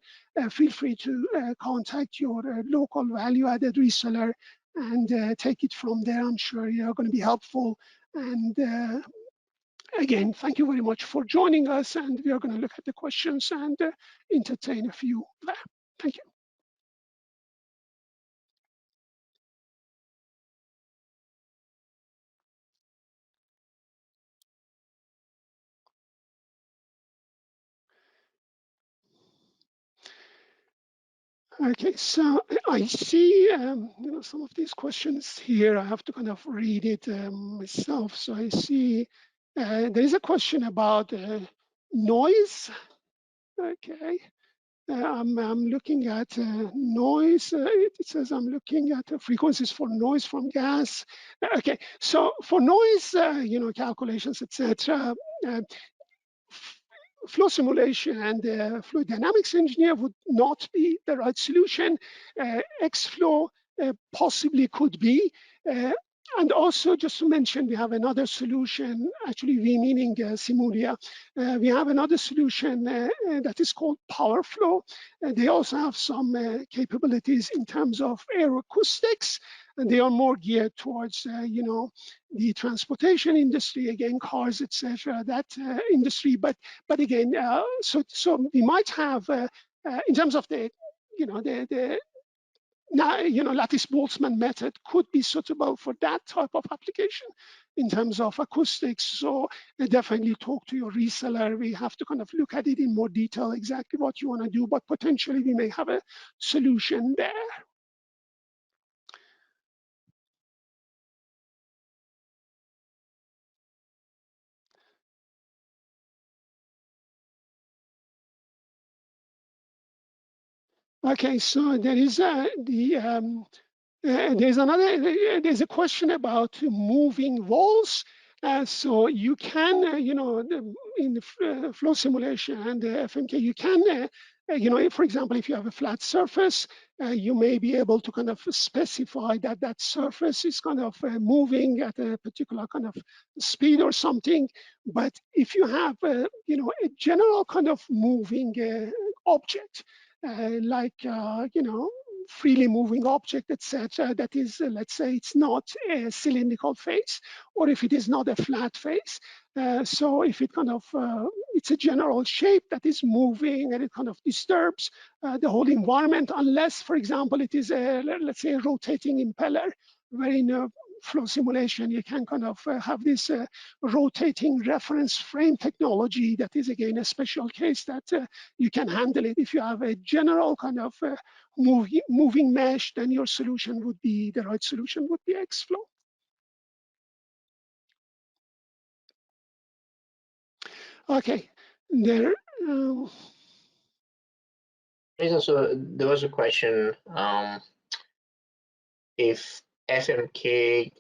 feel free to contact your local value-added reseller and take it from there. I'm sure you're going to be helpful. And again, thank you very much for joining us, and we are going to look at the questions and entertain a few there. Thank you. Okay, so I see some of these questions here. I have to kind of read it myself. So I see there is a question about noise. Okay. I'm looking at noise. It says I'm looking at frequencies for noise from gas. Okay, so for noise, calculations, etc. Flow simulation and fluid dynamics engineer would not be the right solution. XFlow possibly could be. And also, just to mention, we have another solution, actually we meaning SIMULIA. We have another solution that is called PowerFlow. They also have some capabilities in terms of air acoustics, and they are more geared towards, the transportation industry, again, cars, etc., that industry. But again, so we might have, in terms of the, the now, lattice-Boltzmann method could be suitable for that type of application in terms of acoustics. So definitely talk to your reseller. We have to kind of look at it in more detail, exactly what you want to do, but potentially we may have a solution there. Okay, so there is there's a question about moving walls. So you can, in the flow simulation and the FMK, you can, for example, if you have a flat surface, you may be able to kind of specify that that surface is kind of moving at a particular kind of speed or something. But if you have, a general kind of moving object, like, freely moving object, etc., that is, let's say, it's not a cylindrical face, or if it is not a flat face. So if it kind of, it's a general shape that is moving and it kind of disturbs the whole environment, unless, for example, it is a, let's say, a rotating impeller, where in a flow simulation, you can kind of have this rotating reference frame technology that is, again, a special case that you can handle it. If you have a general kind of moving mesh, then your solution would be, the right solution would be XFlow. Okay, there. So there was a question if FMK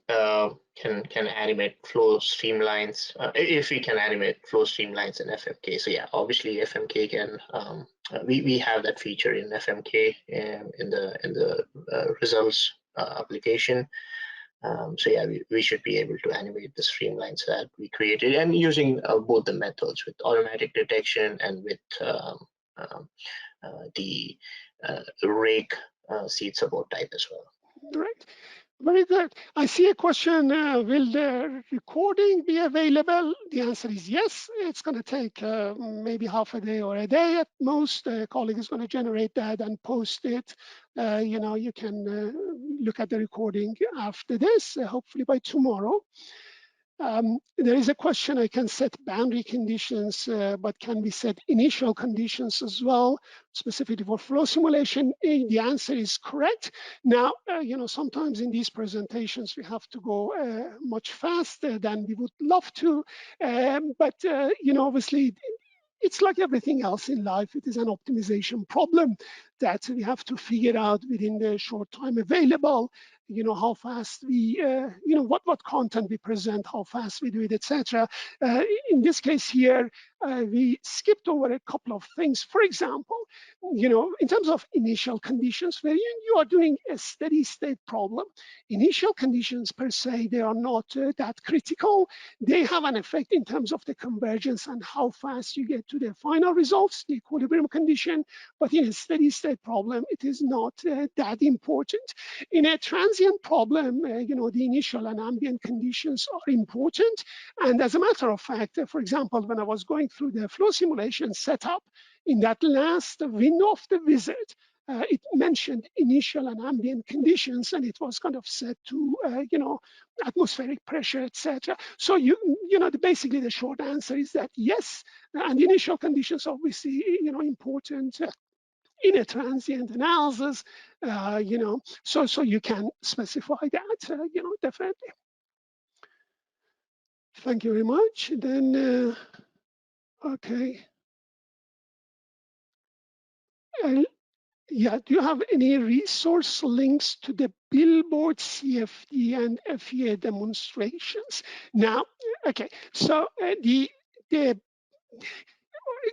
can animate flow streamlines, if we can animate flow streamlines in FMK. So yeah, obviously FMK can. We have that feature in FMK in the results application. So yeah, we should be able to animate the streamlines that we created, and using both the methods, with automatic detection and with the rake seed support type as well. Right. Very good. I see a question, will the recording be available? The answer is yes. It's going to take maybe half a day or a day at most. A colleague is going to generate that and post it. You can look at the recording after this, hopefully by tomorrow. There is a question, I can set boundary conditions, but can we set initial conditions as well, specifically for flow simulation? The answer is correct. Now, sometimes in these presentations, we have to go much faster than we would love to. But obviously, it's like everything else in life. It is an optimization problem that we have to figure out within the short time available, how fast we, what content we present, how fast we do it, etc. In this case here, we skipped over a couple of things. For example, in terms of initial conditions, where you are doing a steady state problem, initial conditions per se, they are not that critical. They have an effect in terms of the convergence and how fast you get to the final results, the equilibrium condition. But in a steady state problem, it is not that important. In a transient problem, the initial and ambient conditions are important. And as a matter of fact, for example, when I was going through the flow simulation setup, in that last window of the visit, it mentioned initial and ambient conditions, and it was kind of set to, atmospheric pressure, etc. So basically the short answer is that yes, and the initial conditions obviously, important in a transient analysis, so you can specify that, definitely. Thank you very much. Then, okay. Yeah, do you have any resource links to the Billboard CFD and FEA demonstrations? Now, okay, so the a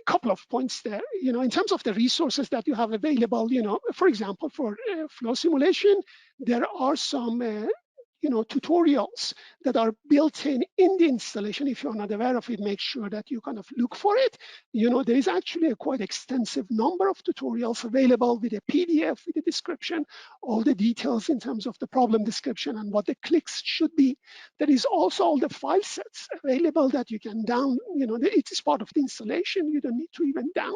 couple of points there. In terms of the resources that you have available, for example, for flow simulation, there are some tutorials that are built in the installation. If you're not aware of it, make sure that you kind of look for it. There is actually a quite extensive number of tutorials available with a PDF, with a description, all the details in terms of the problem description and what the clicks should be. There is also all the file sets available that you can download. It is part of the installation. You don't need to even download.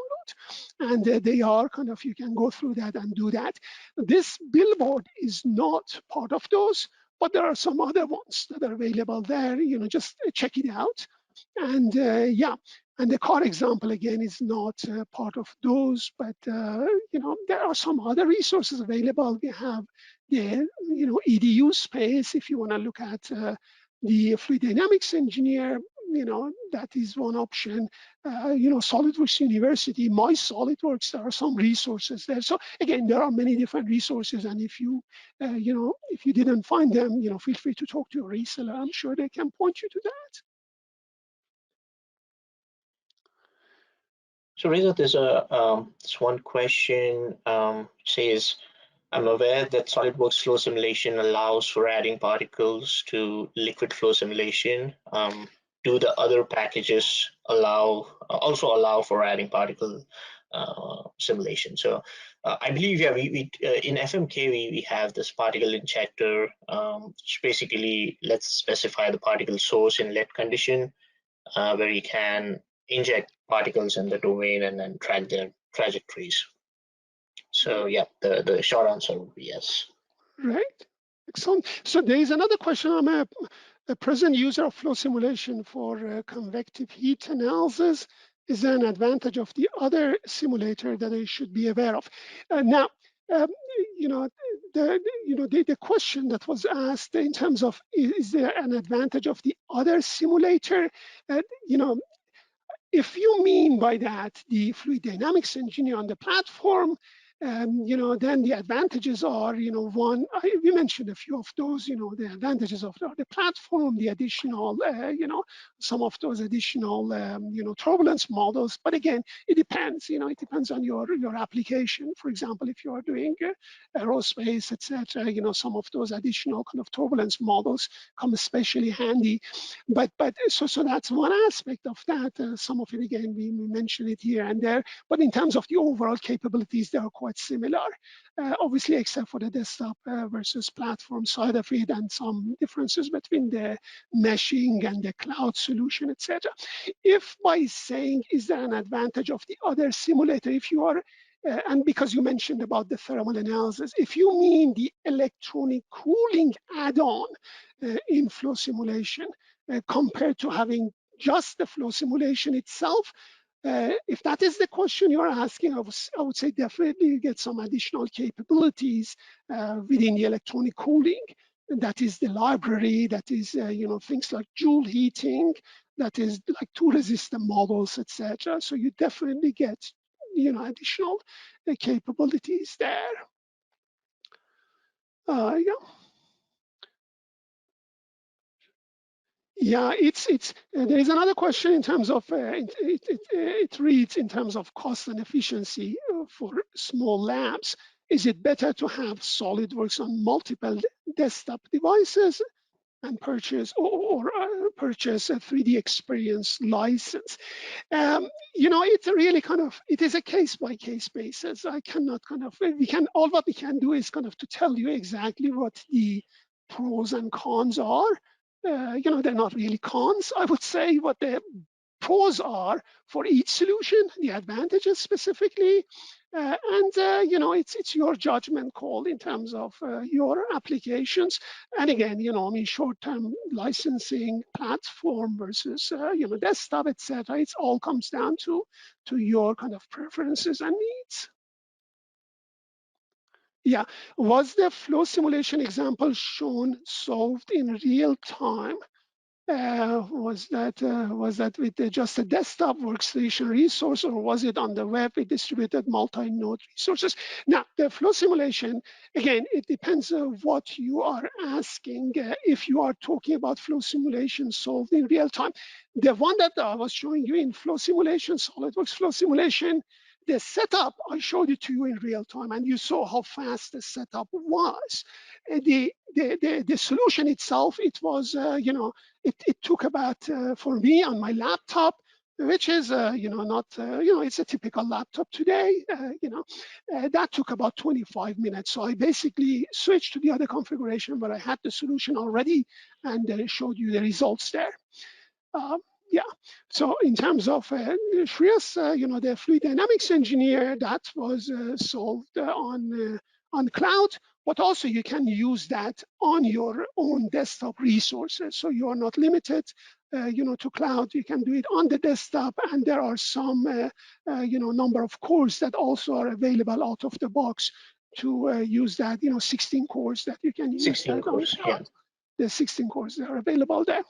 And they are kind of, you can go through that and do that. This Billboard is not part of those, but there are some other ones that are available there. Just check it out. And yeah, and the car example again is not part of those, but there are some other resources available. We have the EDU space if you want to look at the fluid dynamics engineer. That is one option. Solidworks University, my Solidworks, there are some resources there. So again, there are many different resources, and if you if you didn't find them, feel free to talk to your reseller. I'm sure they can point you to that. So Reza, there's this one question, says, I'm aware that SolidWorks flow simulation allows for adding particles to liquid flow simulation. Do the other packages also allow for adding particle simulation? So I believe, yeah, we in FMK we have this particle injector, which basically lets specify the particle source inlet condition, where you can inject particles in the domain and then track their trajectories. So yeah, the short answer would be yes. Right. Excellent. So there is another question. I'm a present user of flow simulation for convective heat analysis. Is there an advantage of the other simulator that I should be aware of? Now, the question that was asked in terms of is there an advantage of the other simulator? If you mean by that the fluid dynamics engineer on the platform, then the advantages are, one, we mentioned a few of those, the advantages of the platform, the additional, some of those additional, turbulence models. But again, it depends, it depends on your application. For example, if you are doing aerospace, etc., some of those additional kind of turbulence models come especially handy. But so that's one aspect of that. Some of it, again, we mentioned it here and there. But in terms of the overall capabilities, they are quite similar, obviously, except for the desktop versus platform side of it, and some differences between the meshing and the cloud solution, etc. If by saying, is there an advantage of the other simulator, if you are and because you mentioned about the thermal analysis, if you mean the electronic cooling add-on in flow simulation compared to having just the flow simulation itself, if that is the question you're asking, I would say definitely you get some additional capabilities within the electronic cooling. That is the library, that is things like Joule heating, that is like two resistor models, etc. So you definitely get additional capabilities there. Yeah. Yeah, there is another question in terms of it reads in terms of cost and efficiency for small labs. Is it better to have SolidWorks on multiple desktop devices and purchase purchase a 3DEXPERIENCE license? It's really it is a case-by-case basis. I cannot all what we can do is kind of to tell you exactly what the pros and cons are. They're not really cons, I would say. What the pros are for each solution, the advantages specifically, and it's your judgment call in terms of your applications. And again, short-term licensing platform versus desktop, etc. It all comes down to your kind of preferences and needs. Yeah, was the flow simulation example shown solved in real time? Was that with just a desktop workstation resource, or was it on the web with distributed multi-node resources? Now, the flow simulation, again, it depends on what you are asking. If you are talking about flow simulation solved in real time, the one that I was showing you in flow simulation, SolidWorks flow simulation, the setup, I showed it to you in real time, and you saw how fast the setup was. The solution itself, it was, it took about, for me on my laptop, which is, not, it's a typical laptop today, that took about 25 minutes. So I basically switched to the other configuration where I had the solution already and showed you the results there. Yeah, so in terms of Shreyas, the fluid dynamics engineer, that was solved on cloud, but also you can use that on your own desktop resources. So you are not limited, to cloud. You can do it on the desktop, and there are some, number of cores that also are available out of the box to use that. 16 cores that you can use. 16 cores, yeah. The 16 cores that are available there.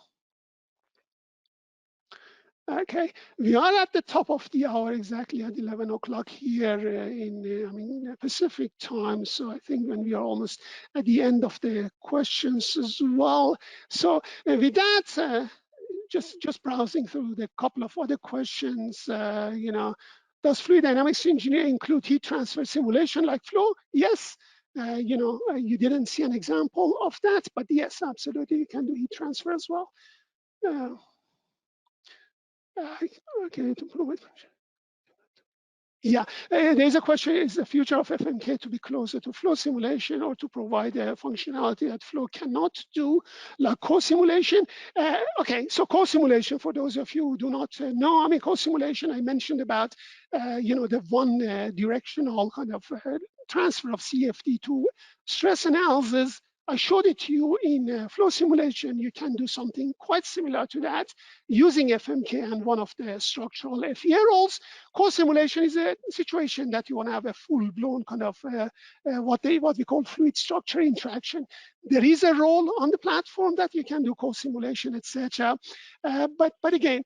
Okay, we are at the top of the hour, exactly at 11 o'clock here in Pacific time. So I think when we are almost at the end of the questions as well. So with that, just browsing through the couple of other questions, does fluid dynamics engineering include heat transfer simulation like flow? Yes. You didn't see an example of that, but yes, absolutely, you can do heat transfer as well. Okay, to prove it. Yeah, there's a question, is the future of FMK to be closer to flow simulation or to provide a functionality that flow cannot do, like co-simulation? Okay, so co-simulation, for those of you who do not know, co-simulation, I mentioned about, the one directional kind of transfer of CFD to stress analysis. I showed it to you in flow simulation. You can do something quite similar to that using FMK and one of the structural FEA roles. Co-simulation is a situation that you want to have a full-blown kind of what we call fluid structure interaction. There is a role on the platform that you can do co-simulation, etc. But again,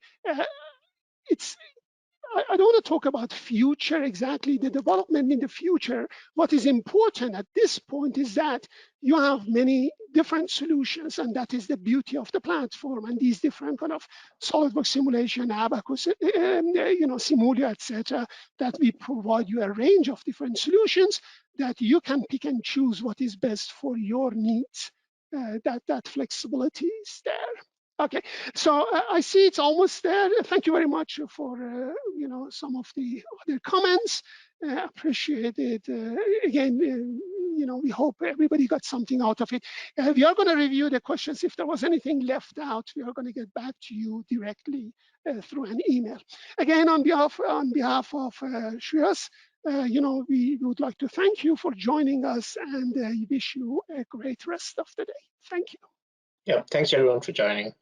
I don't want to talk about future, exactly the development in the future. What is important at this point is that you have many different solutions, and that is the beauty of the platform and these different kind of SolidWorks simulation, Abacus, SIMULIA, etc., that we provide you a range of different solutions that you can pick and choose what is best for your needs. That flexibility is there. Okay, so I see it's almost there. Thank you very much for some of the other comments. Appreciate it. Again, we hope everybody got something out of it. We are going to review the questions. If there was anything left out, we are going to get back to you directly through an email. Again, on behalf of Shreyas, we would like to thank you for joining us, and wish you a great rest of the day. Thank you. Yeah, thanks everyone for joining.